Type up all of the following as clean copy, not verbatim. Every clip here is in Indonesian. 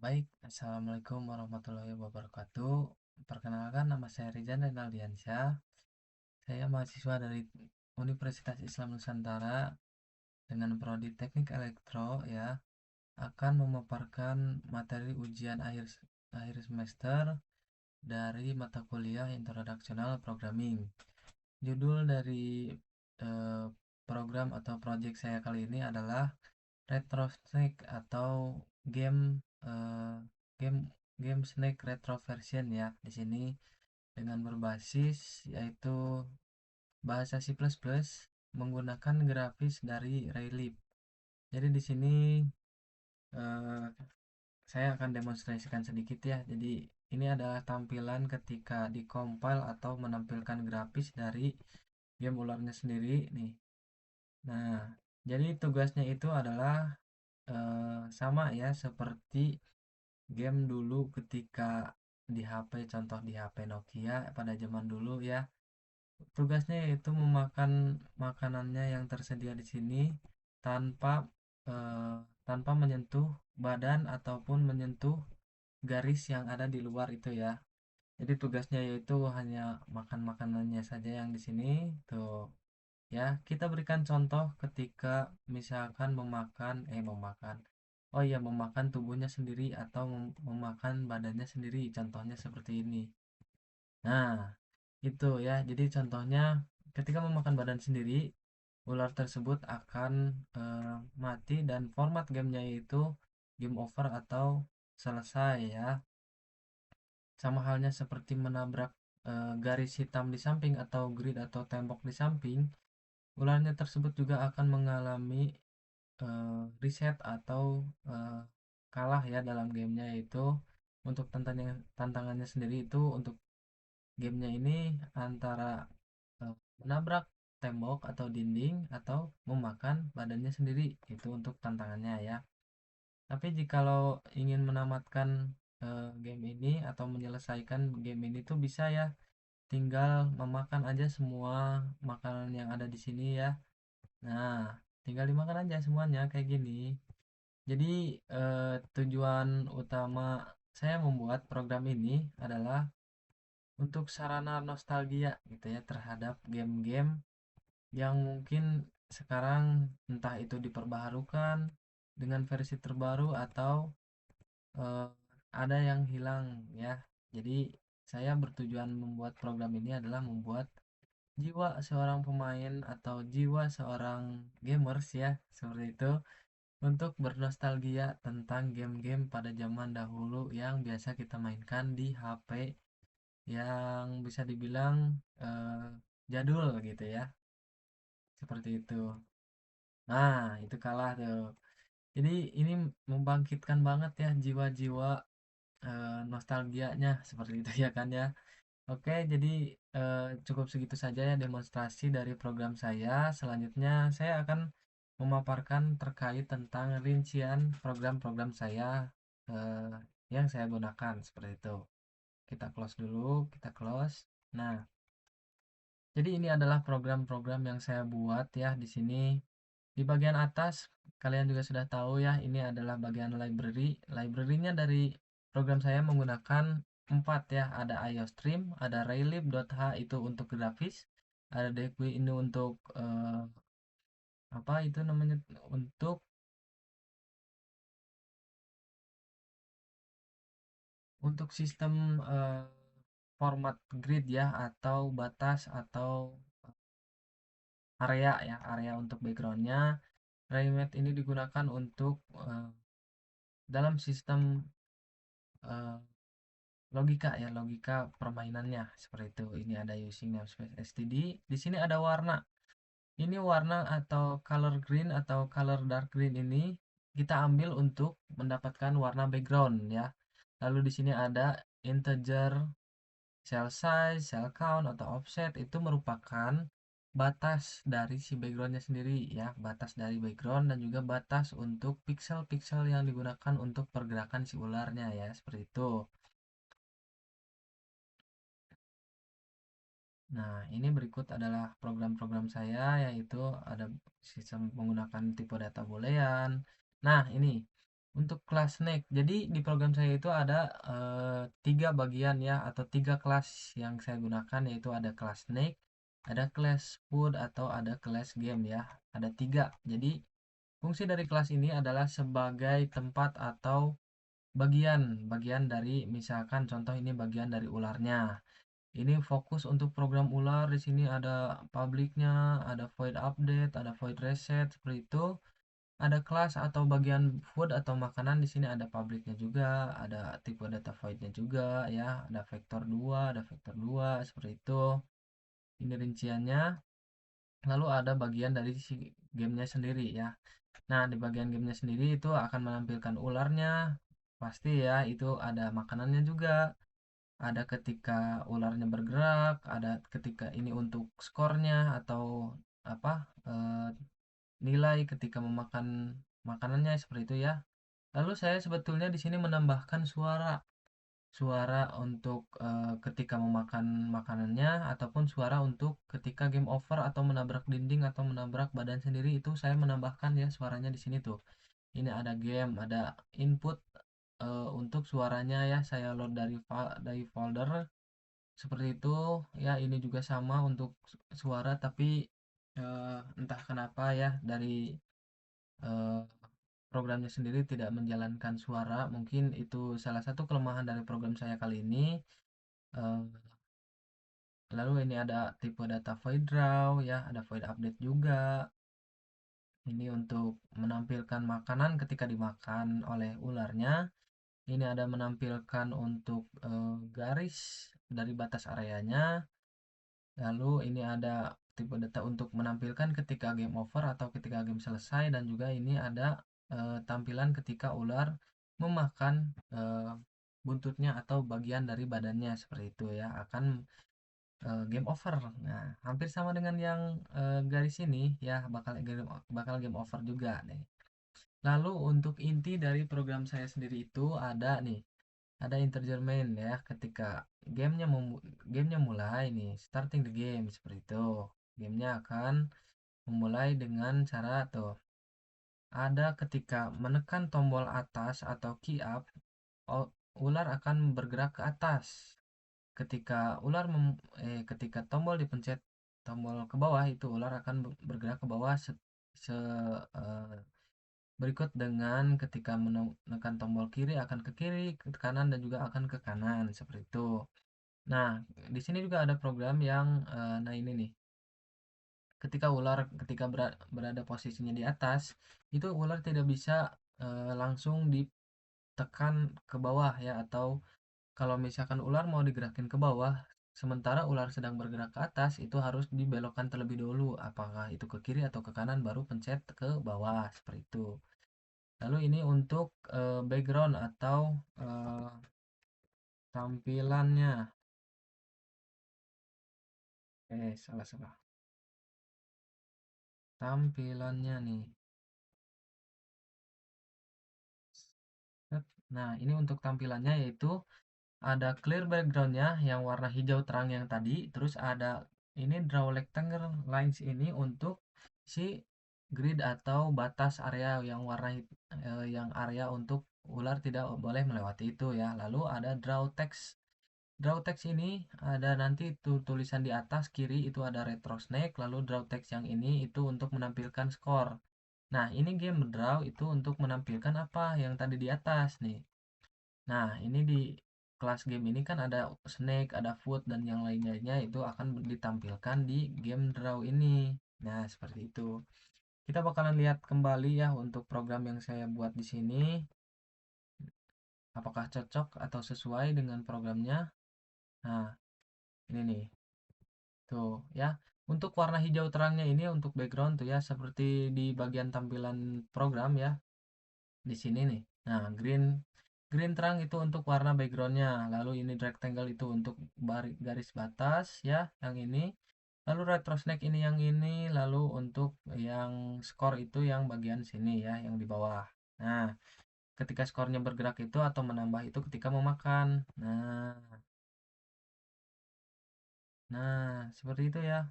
Baik, Assalamualaikum warahmatullahi wabarakatuh. Perkenalkan, nama saya Rizan Renaldiansyah. Saya mahasiswa dari Universitas Islam Nusantara dengan prodi Teknik Elektro ya, akan memaparkan materi ujian akhir semester dari mata kuliah Introductional Programming. Judul dari eh, program atau project saya kali ini adalah Retro Snake atau game eh, game game Snake Retro version ya. Di sini dengan berbasis yaitu bahasa C++ menggunakan grafis dari Raylib. Jadi di sini eh, saya akan demonstrasikan sedikit ya. Jadi ini adalah tampilan ketika di-compile atau menampilkan grafis dari game ularnya sendiri nih. Nah, jadi tugasnya itu adalah sama ya seperti game dulu ketika di HP, contoh di HP Nokia pada zaman dulu ya. Tugasnya yaitu memakan makanannya yang tersedia di sini tanpa eh, tanpa menyentuh badan ataupun menyentuh garis yang ada di luar itu ya. Jadi tugasnya yaitu hanya makan makanannya saja yang di sini tuh. Ya, kita berikan contoh ketika misalkan memakan. Oh iya, memakan tubuhnya sendiri atau memakan badannya sendiri. Contohnya seperti ini. Nah, itu ya. Jadi contohnya ketika memakan badan sendiri, ular tersebut akan mati dan format gamenya itu game over atau selesai ya. Sama halnya seperti menabrak garis hitam di samping atau grid atau tembok di samping, ularnya tersebut juga akan mengalami reset atau eh, kalah ya dalam gamenya itu. Untuk tantangannya sendiri itu untuk gamenya ini antara menabrak tembok atau dinding atau memakan badannya sendiri, itu untuk tantangannya ya. Tapi jikalau ingin menamatkan game ini atau menyelesaikan game ini tuh bisa ya, tinggal memakan aja semua makanan yang ada di sini ya. Nah, tinggal dimakan aja semuanya kayak gini. Jadi tujuan utama saya membuat program ini adalah untuk sarana nostalgia gitu ya terhadap game-game yang mungkin sekarang entah itu diperbaharukan dengan versi terbaru atau eh, ada yang hilang ya. Jadi saya bertujuan membuat program ini adalah membuat jiwa seorang pemain atau jiwa seorang gamers ya, seperti itu, untuk bernostalgia tentang game-game pada zaman dahulu yang biasa kita mainkan di HP yang bisa dibilang eh, jadul gitu ya, seperti itu. Nah, itu kalah tuh. Jadi ini membangkitkan banget ya jiwa-jiwa nostalgianya seperti itu ya kan ya. Oke, jadi cukup segitu saja ya demonstrasi dari program saya. Selanjutnya saya akan memaparkan terkait tentang rincian program-program saya eh, yang saya gunakan seperti itu. Kita close dulu, kita close. Nah, jadi ini adalah program-program yang saya buat ya di sini. Di bagian atas kalian juga sudah tahu ya, ini adalah bagian library. Library-nya dari program saya menggunakan 4 ya. Ada IOStream, ada Raylib.h itu untuk grafis, ada DQ ini untuk apa itu namanya, untuk sistem format grid ya atau batas atau area ya, area untuk backgroundnya. Raymat ini digunakan untuk dalam sistem eh, logika ya, logika permainannya seperti itu. Ini ada using namespace std. Di sini ada warna. Ini warna atau color green atau color dark green ini kita ambil untuk mendapatkan warna background ya. Lalu di sini ada integer, cell size, cell count atau offset, itu merupakan batas dari si backgroundnya sendiri ya, batas dari background dan juga batas untuk pixel-pixel yang digunakan untuk pergerakan si ularnya ya, seperti itu. Nah, ini berikut adalah program-program saya, yaitu ada sistem menggunakan tipe data boolean. Nah, ini. Untuk kelas snake, jadi di program saya itu ada tiga bagian ya, atau tiga kelas yang saya gunakan, yaitu ada kelas snake, ada kelas food, atau ada kelas game ya. Ada tiga. Jadi fungsi dari kelas ini adalah sebagai tempat atau bagian dari, misalkan contoh ini bagian dari ularnya. Ini fokus untuk program ular. Di sini ada publiknya, ada void update, ada void reset, seperti itu. Ada kelas atau bagian food atau makanan, di sini ada publiknya juga, ada tipe data voidnya juga ya, ada vektor 2, ada vektor 2 seperti itu. Ini rinciannya. Lalu ada bagian dari si gamenya sendiri ya. Nah, di bagian gamenya sendiri itu akan menampilkan ularnya. Pasti ya, itu ada makanannya juga. Ada ketika ularnya bergerak, ada ketika ini untuk skornya atau apa, nilai ketika memakan makanannya, seperti itu ya. Lalu saya sebetulnya di sini menambahkan suara. Suara untuk ketika memakan makanannya, ataupun suara untuk ketika game over atau menabrak dinding atau menabrak badan sendiri, itu saya menambahkan ya suaranya di sini tuh. Ini ada game, ada input untuk suaranya ya, saya load dari folder seperti itu ya. Ini juga sama untuk suara, tapi entah kenapa ya dari eh, programnya sendiri tidak menjalankan suara. Mungkin itu salah satu kelemahan dari program saya kali ini. Eh, Lalu ini ada tipe data void draw ya, ada void update juga. Ini untuk menampilkan makanan ketika dimakan oleh ularnya. Ini ada menampilkan untuk garis dari batas areanya. Lalu ini ada tipe data untuk menampilkan ketika game over atau ketika game selesai, dan juga ini ada tampilan ketika ular memakan buntutnya atau bagian dari badannya, seperti itu ya, akan game over. Nah, hampir sama dengan yang garis ini ya, bakal game over juga nih. Lalu untuk inti dari program saya sendiri itu ada nih, ada integer main ya, ketika gamenya mulai nih, starting the game, seperti itu. Gamenya akan memulai dengan cara tuh, ada ketika menekan tombol atas atau key up, ular akan bergerak ke atas. Ketika ketika tombol dipencet, tombol ke bawah, itu ular akan bergerak ke bawah eh, berikut dengan ketika menekan tombol kiri akan ke kiri, ke kanan, dan juga akan ke kanan, seperti itu. Nah, di sini juga ada program yang nah ini nih. Ketika ular ketika berada posisinya di atas, itu ular tidak bisa langsung ditekan ke bawah ya, atau kalau misalkan ular mau digerakin ke bawah, sementara ular sedang bergerak ke atas, itu harus dibelokkan terlebih dahulu, apakah itu ke kiri atau ke kanan, baru pencet ke bawah, seperti itu. Lalu ini untuk background atau tampilannya. Salah salah. Tampilannya nih. Nah, ini untuk tampilannya, yaitu ada clear backgroundnya yang warna hijau terang yang tadi. Terus ada ini draw rectangle lines, ini untuk si grid atau batas area yang yang area untuk ular tidak boleh melewati itu ya. Lalu ada draw text. Draw text ini ada nanti tulisan di atas kiri itu ada retro snake. Lalu draw text yang ini itu untuk menampilkan skor. Nah, ini game draw itu untuk menampilkan apa yang tadi di atas nih. Nah, ini di kelas game ini kan ada snake, ada food, dan yang lain-lainnya itu akan ditampilkan di game draw ini. Nah, seperti itu. Kita bakalan lihat kembali ya untuk program yang saya buat di sini, apakah cocok atau sesuai dengan programnya. Nah, ini nih. Tuh, ya. Untuk warna hijau terangnya ini untuk background tuh ya, seperti di bagian tampilan program ya. Di sini nih. Nah, green green terang itu untuk warna backgroundnya. Lalu ini rectangle itu untuk garis batas ya, yang ini. Lalu retro snake ini yang ini. Lalu untuk yang score itu yang bagian sini ya, yang di bawah. Nah, ketika skornya bergerak itu atau menambah itu ketika memakan. Nah, seperti itu ya.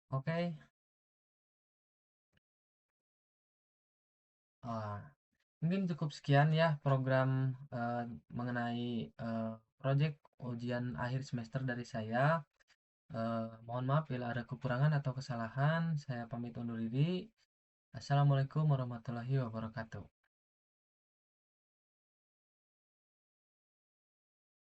Oke. Wah, mungkin cukup sekian ya program mengenai proyek ujian akhir semester dari saya. Mohon maaf bila ada kekurangan atau kesalahan. Saya pamit undur diri. Assalamualaikum warahmatullahi wabarakatuh.